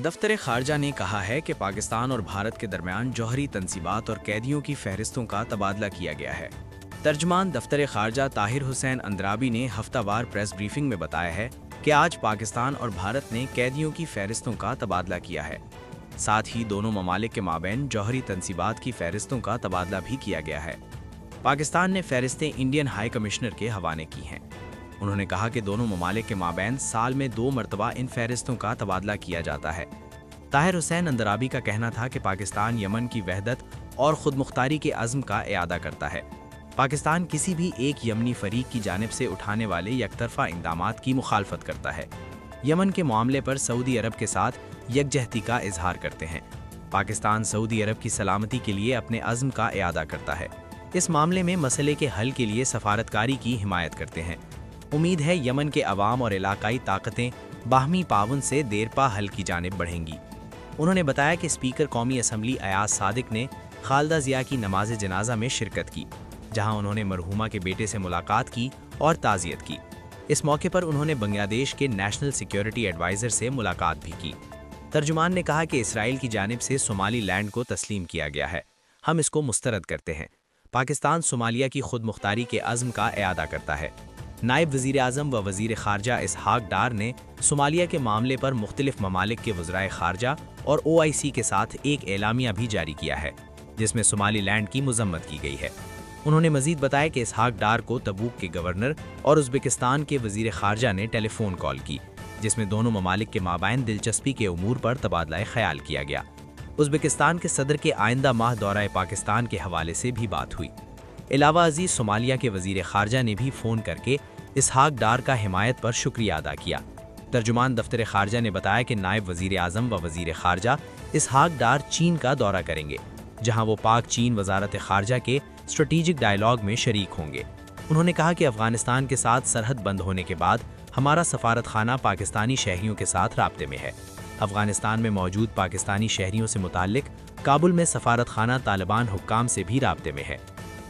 दफ्तर खारजा ने कहा है कि पाकिस्तान और भारत के दरमियान जौहरी तंसीबात और कैदियों की फहरिस्तों का तबादला किया गया है। तर्जमान दफ्तर खारजा ताहिर हुसैन अंद्राबी ने हफ्तावार प्रेस ब्रीफिंग में बताया है कि आज पाकिस्तान और भारत ने कैदियों की फहरिस्तों का तबादला किया है। साथ ही दोनों ममालिक के माबैन जौहरी तंसीबात की फहरिस्तों का तबादला भी किया गया है। पाकिस्तान ने फहरिस्तें इंडियन हाई कमिश्नर के हवाले की हैं। उन्होंने कहा कि दोनों ममालिक के माबैन साल में 2 मरतबा इन फहरिस्तों का तबादला किया जाता है। ताहिर हुसैन अंद्राबी का कहना था कि पाकिस्तान यमन की वहदत और खुदमुख्तारी के अज़्म का इआदा करता है। पाकिस्तान किसी भी एक यमनी फरीक की जानिब से उठाने वाले यकतरफा इक़दामात की मुखालफत करता है। यमन के मामले पर सऊदी अरब के साथ यकजहती का इजहार करते हैं। पाकिस्तान सऊदी अरब की सलामती के लिए अपने अज़्म का इआदा करता है। इस मामले में मसले के हल के लिए सफारतकारी की हिमायत करते हैं। उम्मीद है यमन के अवाम और इलाकाई ताकतें बाहमी ताउन से देरपा हल की जानिब बढ़ेंगी। उन्होंने बताया कि स्पीकर कौमी असम्बली अयाज सादिक ने खालदा ज़िया की नमाज जनाजा में शिरकत की, जहां उन्होंने मरहूमा के बेटे से मुलाकात की और ताज़ियत की। इस मौके पर उन्होंने बांग्लादेश के नेशनल सिक्योरिटी एडवाइज़र से मुलाकात भी की। तर्जुमान ने कहा कि इसराइल की जानिब से सोमाली लैंड को तस्लीम किया गया है, हम इसको मुस्तरद करते हैं। पाकिस्तान सोमालिया की खुद मुख्तारी के अज़्म का इआदा करता है। नायब वज़ीर आज़म व वज़ीर ख़ारजा इसहाक डार ने सोमालिया के मामले पर मुख्तलिफ ममालिक के वज़राए ख़ारजा और OIC के साथ एक एलामिया भी जारी किया है, जिसमें सोमाली लैंड की मज़म्मत की गई है। उन्होंने मज़ीद बताया कि इसहाक डार को तबूक के गवर्नर और उज़्बेकिस्तान के वज़ीर ख़ारजा ने टेलीफोन कॉल की, जिसमें दोनों ममालिक के माबैन दिलचस्पी के उमूर पर तबादला ख्याल किया गया। उज़्बेकिस्तान के सदर के आइंदा माह दौरा पाकिस्तान के हवाले से भी बात हुई। इलावा अजीज सोमालिया के वज़ीर ख़ारजा ने भी फ़ोन करके इसहाक डार का हिमायत पर शुक्रिया अदा किया। तर्जुमान दफ्तर ख़ारजा ने बताया कि नायब वज़ीर आज़म व वज़ीर ख़ारजा इसहाक डार चीन का दौरा करेंगे, जहां वो पाक चीन वज़ारत ख़ारजा के स्ट्रेटेजिक डायलॉग में शरीक होंगे। उन्होंने कहा कि अफ़गानिस्तान के साथ सरहद बंद होने के बाद हमारा सफारत खाना पाकिस्तानी शहरियों के साथ राब्ते में है। अफ़गानिस्तान में मौजूद पाकिस्तानी शहरियों से मुताल्लिक काबुल में सफारत खाना तालिबान हुक्काम से भी राब्ते में है।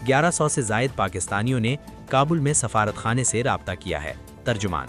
1100 से ज़ायद पाकिस्तानियों ने काबुल में सफारत खाने से राब्ता किया है। तर्जुमान